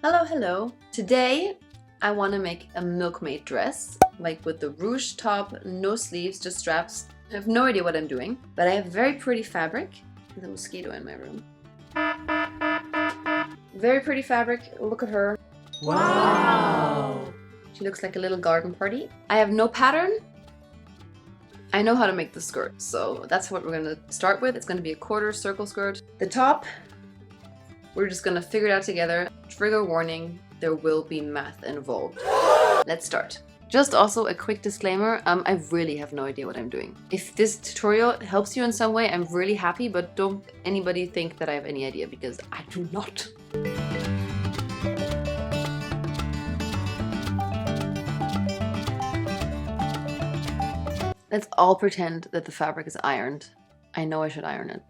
Hello. Today I want to make a milkmaid dress, like with the ruched top, no sleeves, just straps. I have no idea what I'm doing, but I have very pretty fabric. There's a mosquito in my room. Very pretty fabric. Look at her. Wow! She looks like a little garden party. I have no pattern. I know how to make the skirt, so that's what we're going to start with. It's going to be a quarter circle skirt. The top, we're just going to figure it out together. Trigger warning, there will be math involved. Let's start. Just also a quick disclaimer, I really have no idea what I'm doing. If this tutorial helps you in some way, I'm really happy, but don't anybody think that I have any idea, because I do not. Let's all pretend that the fabric is ironed. I know I should iron it.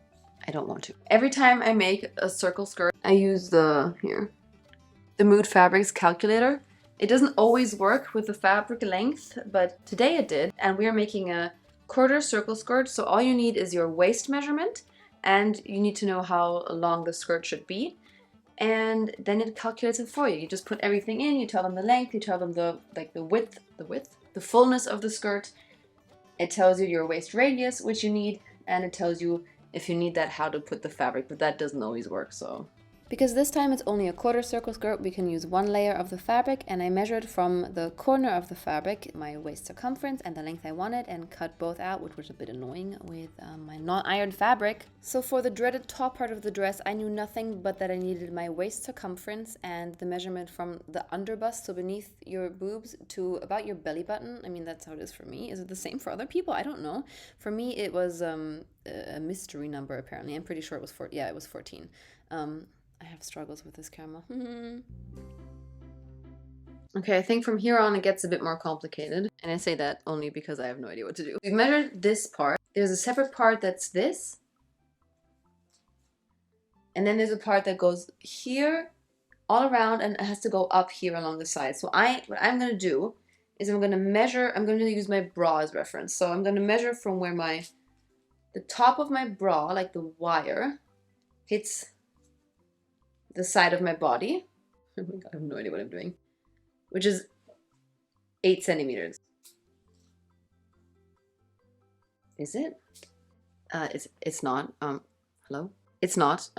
I don't want to. Every time I make a circle skirt, I use the Mood Fabrics calculator. It doesn't always work with the fabric length, but today it did. And we are making a quarter circle skirt, so all you need is your waist measurement, and you need to know how long the skirt should be. And then it calculates it for you. You just put everything in, you tell them the length, you tell them the width, the fullness of the skirt. It tells you your waist radius, which you need, and it tells you if you need that, how to put the fabric, but that doesn't always work, so. Because this time it's only a quarter circle skirt, we can use one layer of the fabric, and I measured from the corner of the fabric my waist circumference and the length I wanted and cut both out, which was a bit annoying with my non-ironed fabric. So for the dreaded top part of the dress, I knew nothing but that I needed my waist circumference and the measurement from the underbust, so beneath your boobs, to about your belly button. I mean, that's how it is for me. Is it the same for other people? I don't know. For me, it was a mystery number, apparently. I'm pretty sure it was 14. Yeah, it was 14. I have struggles with this camera. Okay, I think from here on it gets a bit more complicated. And I say that only because I have no idea what to do. We've measured this part. There's a separate part that's this. And then there's a part that goes here, all around, and it has to go up here along the side. So what I'm going to do is I'm going to measure, I'm going to use my bra as reference. So I'm going to measure from where the top of my bra, like the wire, hits the side of my body. Oh my God, I have no idea what I'm doing. Which is 8 centimeters. Is it? It's not. Hello? It's not.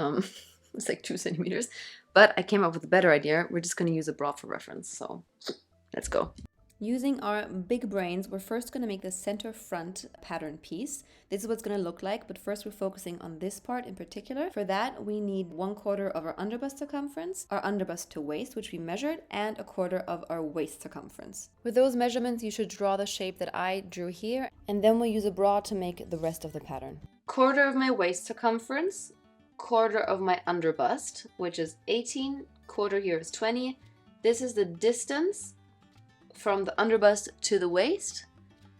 It's like 2 centimeters. But I came up with a better idea. We're just going to use a bra for reference. So let's go. Using our big brains, we're first going to make the center front pattern piece. This is what it's going to look like, but first we're focusing on this part in particular. For that, we need 1/4 of our underbust circumference, our underbust to waist, which we measured, and 1/4 of our waist circumference. With those measurements, you should draw the shape that I drew here, and then we'll use a bra to make the rest of the pattern. 1/4 of my waist circumference, 1/4 of my underbust, which is 18, 1/4 here is 20. This is the distance from the underbust to the waist,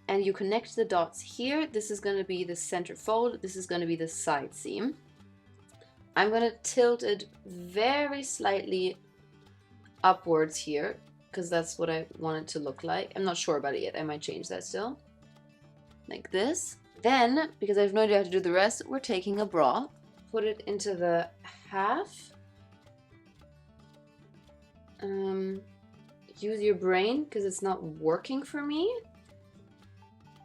and you connect the dots here. This is going to be the center fold, this is going to be the side seam. I'm going to tilt it very slightly upwards here, because that's what I want it to look like. I'm not sure about it yet, I might change that still. Like this. Then, because I have no idea how to do the rest, we're taking a bra, put it into the half. Use your brain, because it's not working for me.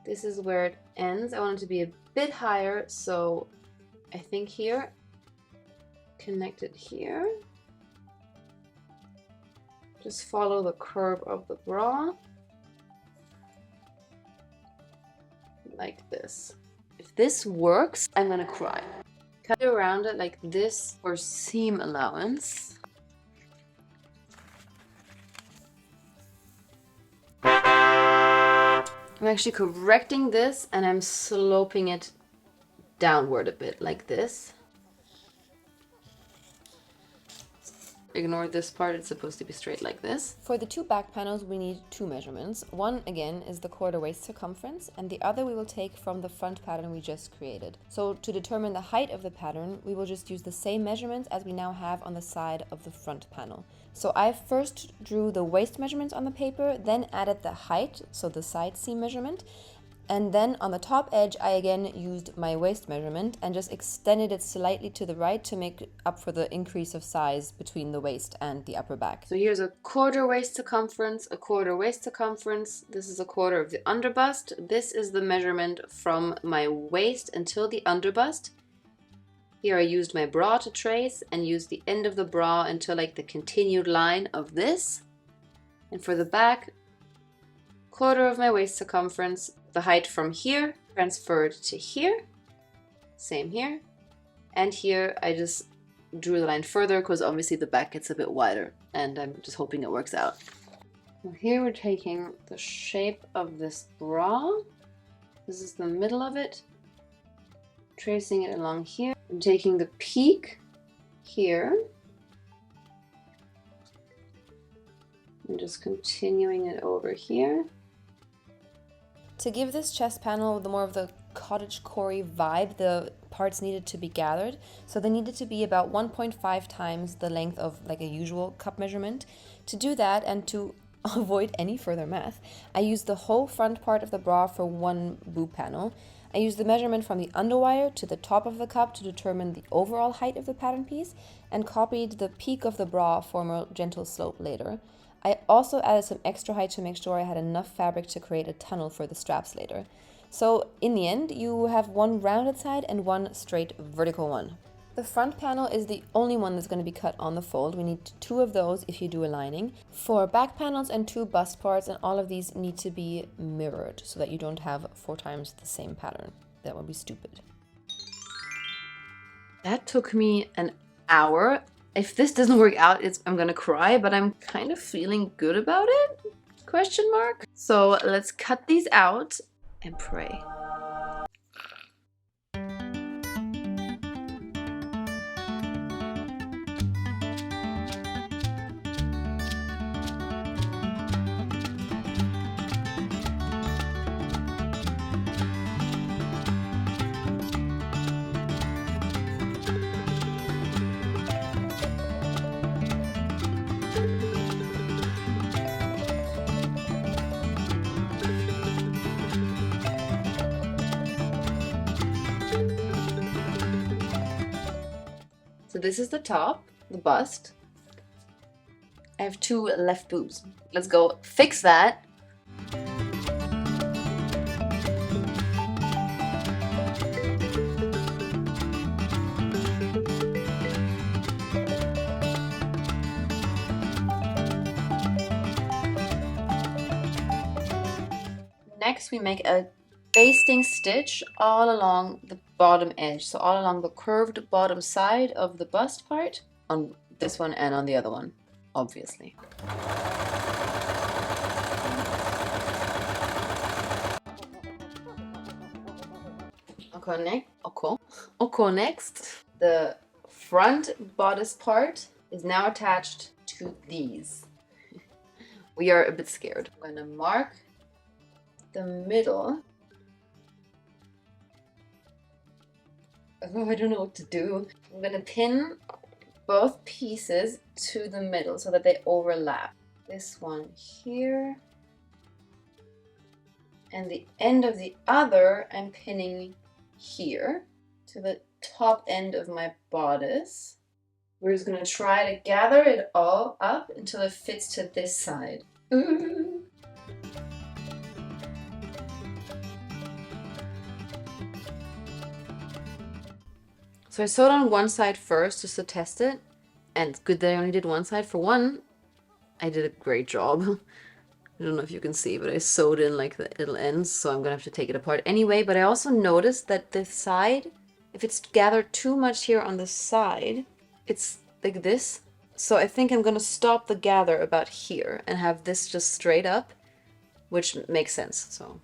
This is where it ends. I want it to be a bit higher, so I think here. Connect it here. Just follow the curve of the bra. Like this. If this works, I'm gonna cry. Cut around it like this for seam allowance. I'm actually correcting this, and I'm sloping it downward a bit, like this. Ignore this part, it's supposed to be straight like this. For the two back panels, we need 2 measurements. One, again, is the 1/4 waist circumference, and the other we will take from the front pattern we just created. So to determine the height of the pattern, we will just use the same measurements as we now have on the side of the front panel. So I first drew the waist measurements on the paper, then added the height, so the side seam measurement, And then on the top edge, I again used my waist measurement and just extended it slightly to the right to make up for the increase of size between the waist and the upper back. So here's a quarter waist circumference, a quarter waist circumference. This is a quarter of the underbust. This is the measurement from my waist until the underbust. Here I used my bra to trace and used the end of the bra until like the continued line of this. And for the back, quarter of my waist circumference, the height from here transferred to here, same here, and here I just drew the line further because obviously the back gets a bit wider and I'm just hoping it works out. Now here we're taking the shape of this bra. This is the middle of it, tracing it along here. I'm taking the peak here and just continuing it over here. To give this chest panel the more of the cottage core-y vibe, the parts needed to be gathered. So they needed to be about 1.5 times the length of like a usual cup measurement. To do that and to avoid any further math, I used the whole front part of the bra for one boob panel. I used the measurement from the underwire to the top of the cup to determine the overall height of the pattern piece and copied the peak of the bra for a more gentle slope later. I also added some extra height to make sure I had enough fabric to create a tunnel for the straps later. So in the end, you have one rounded side and one straight vertical one. The front panel is the only one that's going to be cut on the fold. We need 2 of those if you do a lining. 4 back panels and 2 bust parts, and all of these need to be mirrored so that you don't have 4 times the same pattern. That would be stupid. That took me an hour. If this doesn't work out, I'm gonna cry, but I'm kind of feeling good about it? Question mark. So let's cut these out and pray. So this is the top, the bust. I have 2 left boobs. Let's go fix that. Next we make a basting stitch all along the bottom edge, so all along the curved bottom side of the bust part, on this one and on the other one, obviously. Okay, next, the front bodice part is now attached to these. We are a bit scared. I'm gonna mark the middle. Oh, I don't know what to do. I'm gonna pin both pieces to the middle so that they overlap. This one here. And the end of the other I'm pinning here to the top end of my bodice. We're just gonna try to gather it all up until it fits to this side. Ooh. So I sewed on one side first just to test it, and it's good that I only did one side. For one, I did a great job. I don't know if you can see, but I sewed in like the little ends, so I'm gonna have to take it apart anyway. But I also noticed that the side, if it's gathered too much here on the side, it's like this. So I think I'm gonna stop the gather about here and have this just straight up, which makes sense. So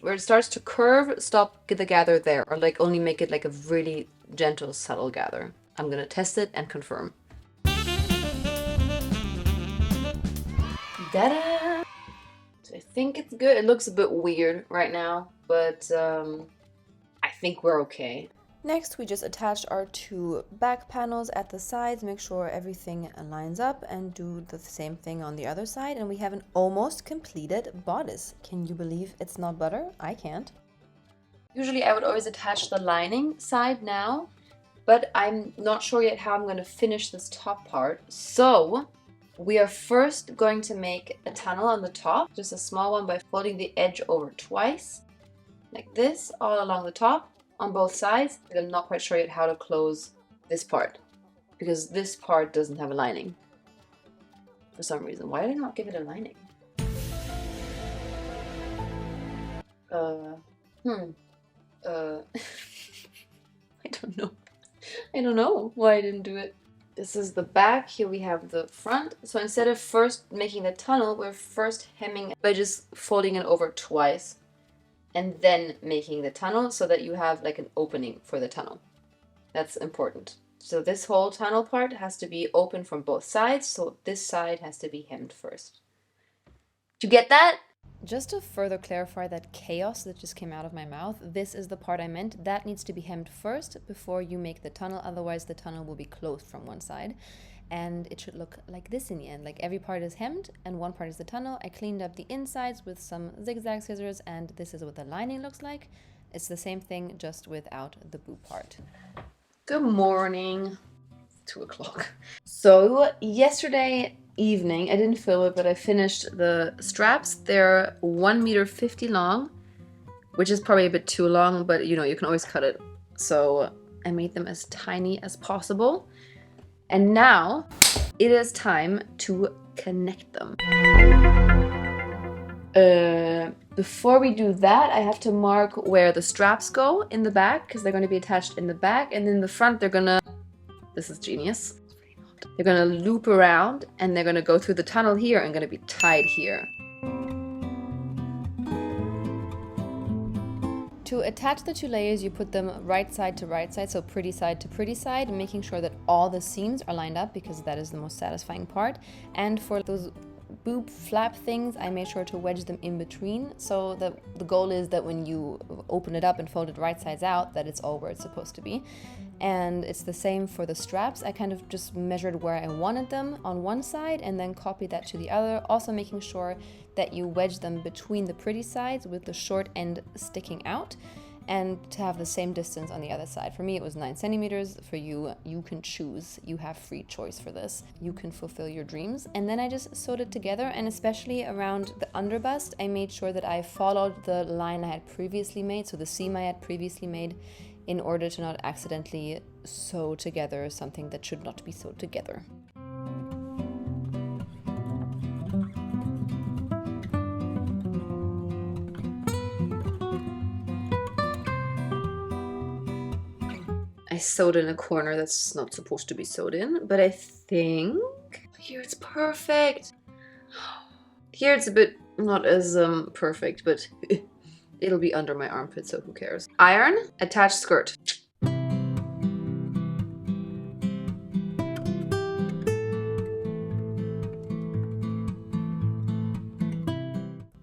where it starts to curve, stop the gather there, or like only make it like a really gentle, subtle gather. I'm gonna test it and confirm. Ta-da! So I think it's good. It looks a bit weird right now, but I think we're okay. Next, we just attached our two back panels at the sides, make sure everything lines up, and do the same thing on the other side. And we have an almost completed bodice. Can you believe it's not butter? I can't. Usually I would always attach the lining side now, but I'm not sure yet how I'm going to finish this top part. So we are first going to make a tunnel on the top, just a small one, by folding the edge over twice, like this, all along the top. On both sides. I'm not quite sure yet how to close this part because this part doesn't have a lining for some reason. Why did I not give it a lining? I don't know. I don't know why I didn't do it. This is the back. Here we have the front. So instead of first making the tunnel, we're first hemming by just folding it over twice, and then making the tunnel so that you have like an opening for the tunnel. That's important. So this whole tunnel part has to be open from both sides, so this side has to be hemmed first. Did you get that? Just to further clarify that chaos that just came out of my mouth, this is the part I meant. That needs to be hemmed first before you make the tunnel, otherwise the tunnel will be closed from one side. And it should look like this in the end. Like every part is hemmed and one part is the tunnel. I cleaned up the insides with some zigzag scissors, and this is what the lining looks like. It's the same thing, just without the boob part. Good morning. 2 o'clock. So yesterday evening, I didn't film it, but I finished the straps. They're 1.50 meters long, which is probably a bit too long, but you know, you can always cut it. So I made them as tiny as possible. And now it is time to connect them. Before we do that, I have to mark where the straps go in the back, because they're going to be attached in the back, and in the front they're gonna, this is genius, they're gonna loop around and they're gonna go through the tunnel here and gonna be tied here. To attach the two layers, you put them right side to right side, so pretty side to pretty side, making sure that all the seams are lined up because that is the most satisfying part. And for those boob flap things, I made sure to wedge them in between, so that the goal is that when you open it up and fold it right sides out, that it's all where it's supposed to be. And it's the same for the straps. I kind of just measured where I wanted them on one side and then copied that to the other, also making sure that you wedge them between the pretty sides with the short end sticking out, and to have the same distance on the other side. For me, it was 9 centimeters. For you, you can choose. You have free choice for this. You can fulfill your dreams. And then I just sewed it together, and especially around the underbust, I made sure that I followed the line I had previously made, so the seam I had previously made, in order to not accidentally sew together something that should not be sewed together. I sewed in a corner that's not supposed to be sewed in, but I think here it's perfect. Here it's a bit not as perfect, but it'll be under my armpit, so who cares? Iron, attach skirt.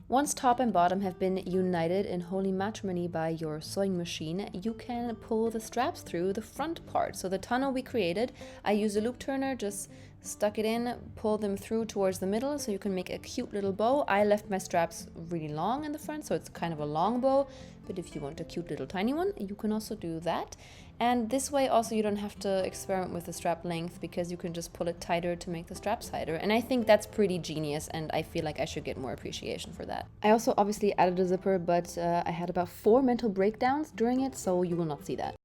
Once top and bottom have been united in holy matrimony by your sewing machine, you can pull the straps through the front part. So the tunnel we created, I used a loop turner, just stuck it in, pulled them through towards the middle so you can make a cute little bow. I left my straps really long in the front, so it's kind of a long bow, but if you want a cute little tiny one, you can also do that. And this way also you don't have to experiment with the strap length, because you can just pull it tighter to make the straps tighter. And I think that's pretty genius, and I feel like I should get more appreciation for that. I also obviously added a zipper, but I had about 4 mental breakdowns during it, so you will not see that.